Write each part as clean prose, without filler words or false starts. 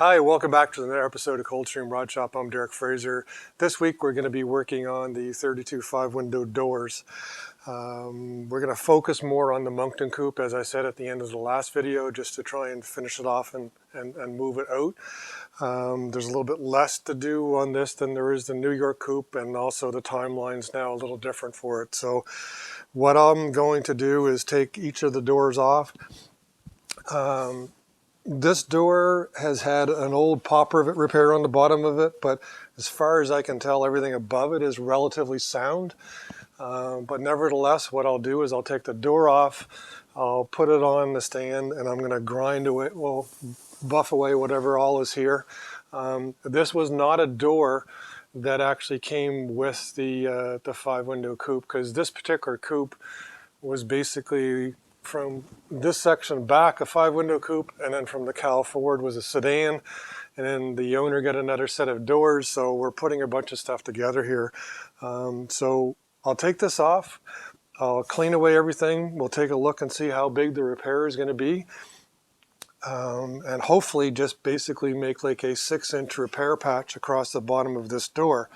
Hi, welcome back to another episode of Coldstream Rod Shop. I'm Derek Fraser. This week we're going to be working on the 32 5-window doors. We're going to focus more on the Moncton Coupe, as I said at the end of the last video, just to try and finish it off and move it out. There's a little bit less to do on this than there is the New York Coupe, and also the timeline's now a little different for it. So what I'm going to do is take each of the doors off. This door has had an old pop rivet repair on the bottom of it, but as far as I can tell, everything above it is relatively sound. But nevertheless, what I'll do is I'll take the door off, I'll put it on the stand, and I'm going to grind away, well, buff away whatever all is here. This was not a door that actually came with the 5-window coupe, because this particular coupe was basically from this section back a 5-window coupe, and then from the cowl forward was a sedan, and then the owner got another set of doors, so we're putting a bunch of stuff together here. So I'll take this off, I'll clean away everything, we'll take a look and see how big the repair is going to be, and hopefully just basically make like a 6-inch repair patch across the bottom of this door.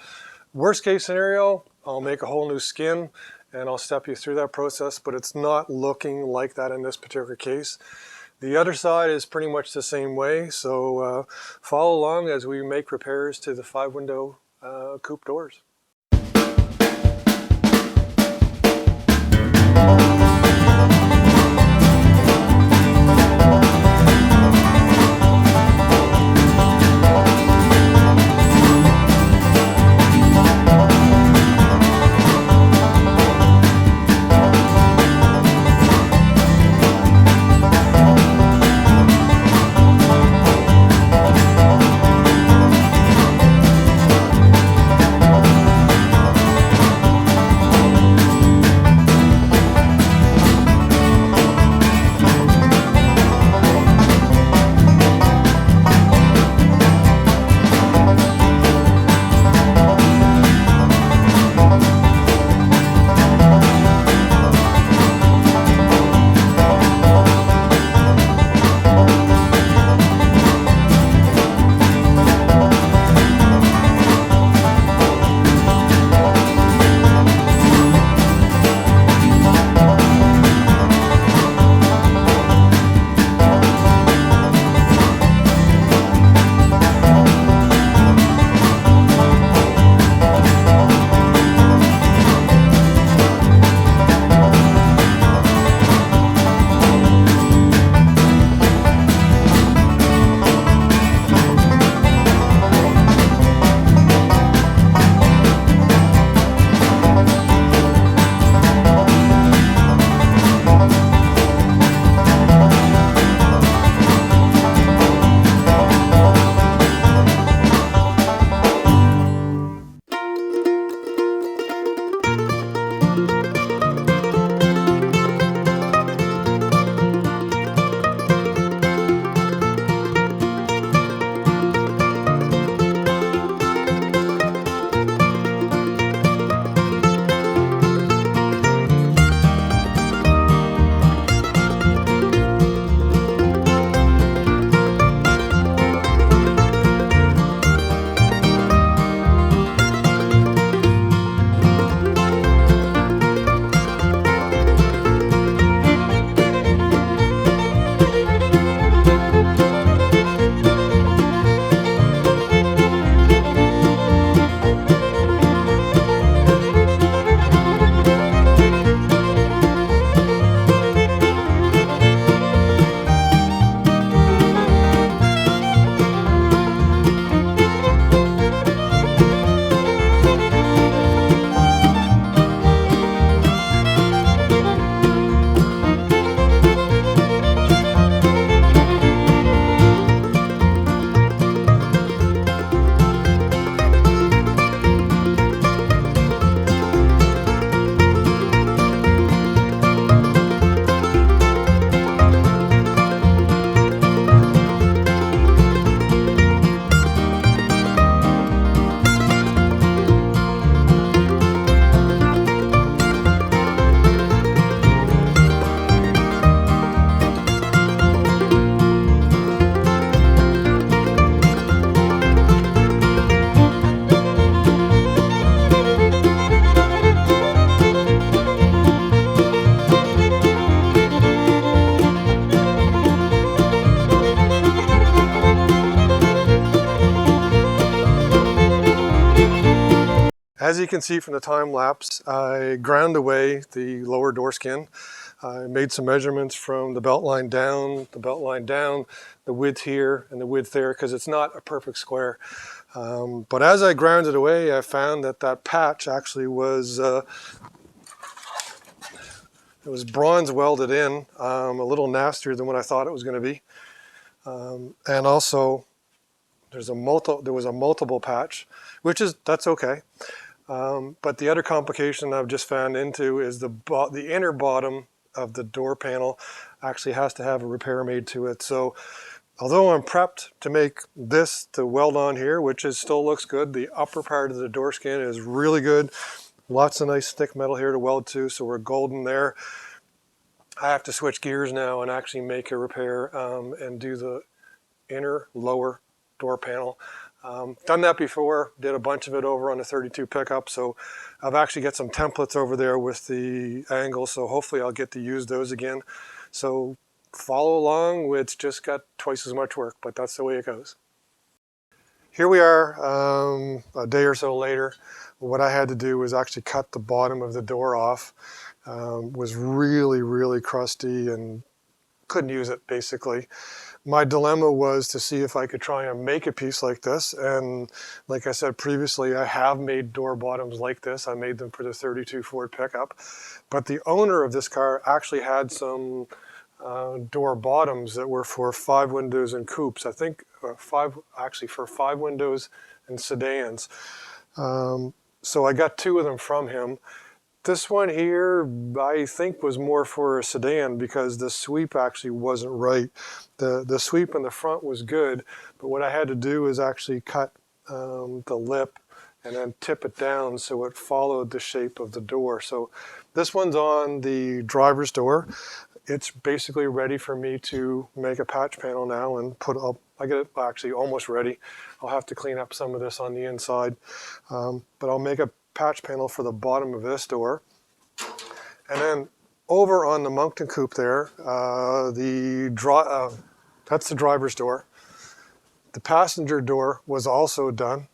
Worst case scenario, I'll make a whole new skin, and I'll step you through that process, but it's not looking like that in this particular case. The other side is pretty much the same way, so follow along as we make repairs to the 5-window coupe doors. As you can see from the time lapse, I ground away the lower door skin. I made some measurements from the belt line down, the width here and the width there, because it's not a perfect square. But as I ground it away, I found that that patch actually was it was bronze welded in, a little nastier than what I thought it was going to be. And also, there was a multiple patch, that's okay. But the other complication I've just found into is the inner bottom of the door panel actually has to have a repair made to it. So although I'm prepped to make this to weld on here, which still looks good, the upper part of the door skin is really good. Lots of nice thick metal here to weld to, so we're golden there. I have to switch gears now and actually make a repair and do the inner lower door panel. Done that before, did a bunch of it over on the 32 pickup, so I've actually got some templates over there with the angles, so hopefully I'll get to use those again. So follow along, it's just got twice as much work, but that's the way it goes. Here we are a day or so later. What I had to do was actually cut the bottom of the door off. Was really crusty and couldn't use it basically. My dilemma was to see if I could try and make a piece like this, and like I said previously, I have made door bottoms like this. I made them for the 32 Ford pickup, but the owner of this car actually had some door bottoms that were for 5 windows and coupes. I think for 5 windows and sedans. So I got 2 of them from him. This one here, I think, was more for a sedan because the sweep actually wasn't right. The sweep in the front was good, but what I had to do is actually cut the lip and then tip it down so it followed the shape of the door. So this one's on the driver's door. It's basically ready for me to make a patch panel now and put up. I get it actually almost ready. I'll have to clean up some of this on the inside, but I'll make a patch panel for the bottom of this door. And then over on the Moncton Coupe there, that's the driver's door. The passenger door was also done.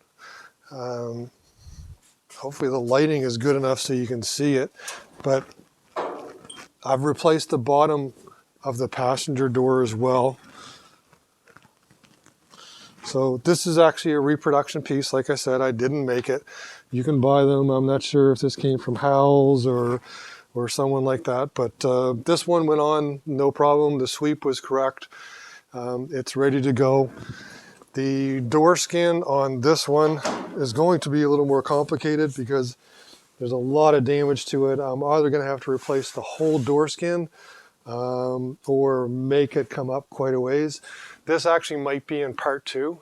Hopefully the lighting is good enough so you can see it, but I've replaced the bottom of the passenger door as well. So this is actually a reproduction piece. Like I said, I didn't make it. You can buy them. I'm not sure if this came from Howells or someone like that, but this one went on no problem. The sweep was correct. It's ready to go. The door skin on this one is going to be a little more complicated because there's a lot of damage to it. I'm either going to have to replace the whole door skin or make it come up quite a ways. This actually might be in part 2.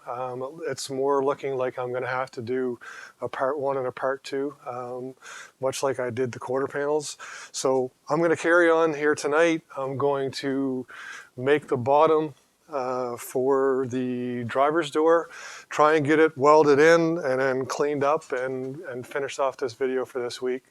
It's more looking like I'm going to have to do a part 1 and a part 2, much like I did the quarter panels. So I'm going to carry on here tonight. I'm going to make the bottom for the driver's door, try and get it welded in and then cleaned up and finish off this video for this week.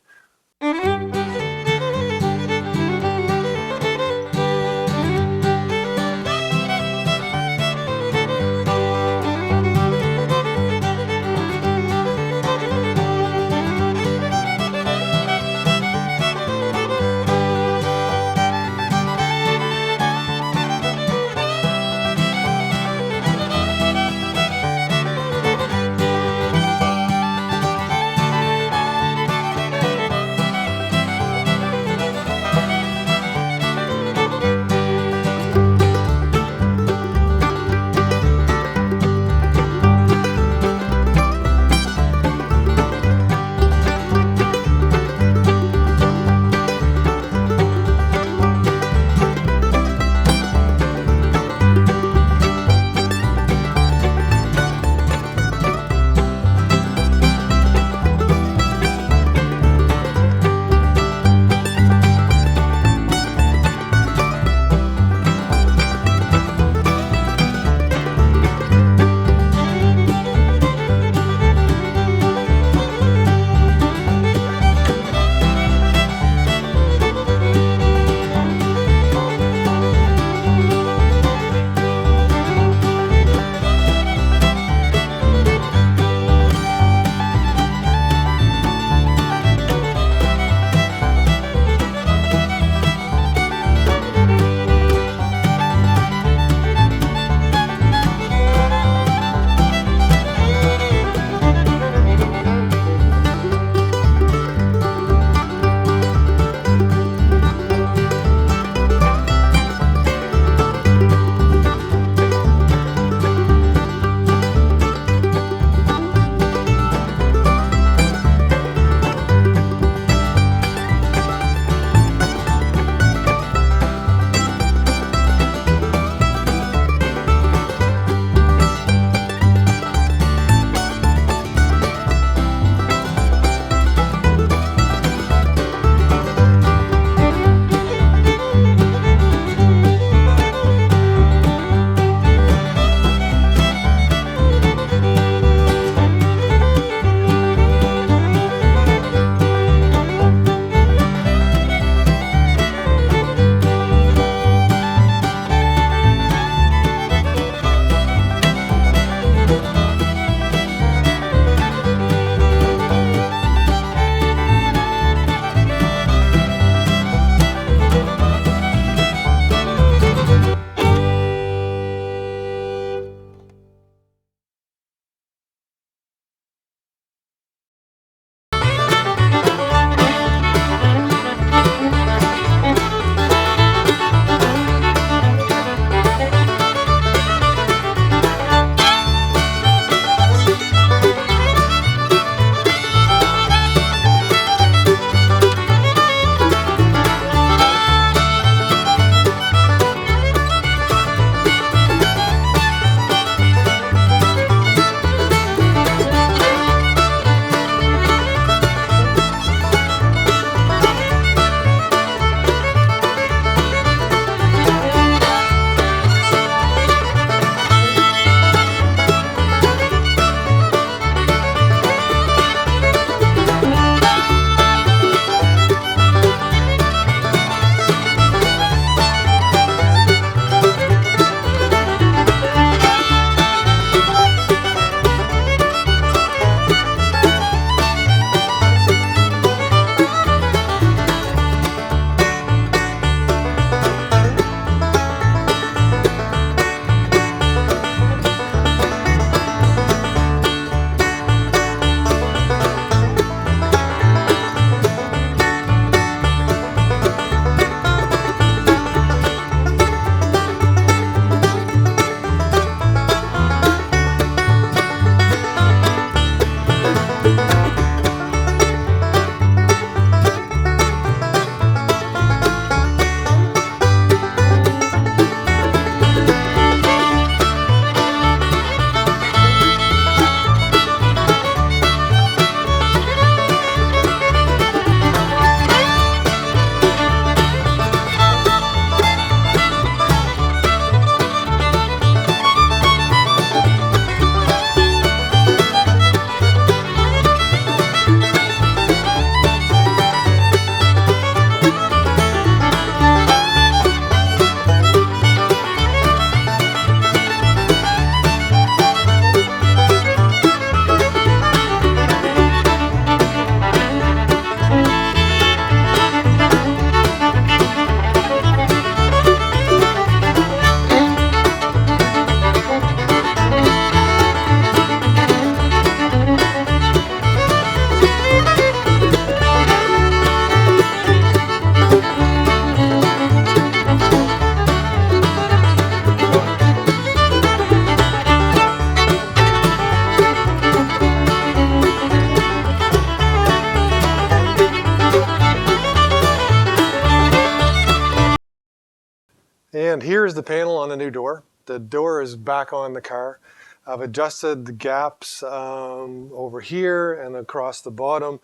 And here's the panel on the new door. The door is back on the car. I've adjusted the gaps over here and across the bottom.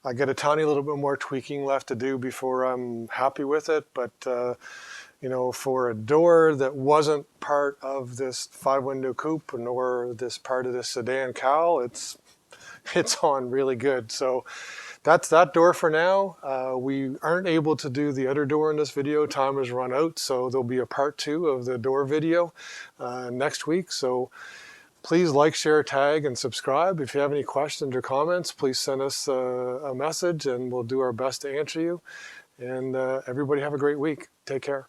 I get a tiny little bit more tweaking left to do before I'm happy with it, but you know, for a door that wasn't part of this 5-window coupe nor this part of this sedan cowl, it's on really good. So that's that door for now. We aren't able to do the other door in this video. Time has run out, so there'll be a part 2 of the door video next week. So please like, share, tag, and subscribe. If you have any questions or comments, please send us a message and we'll do our best to answer you. And everybody have a great week. Take care.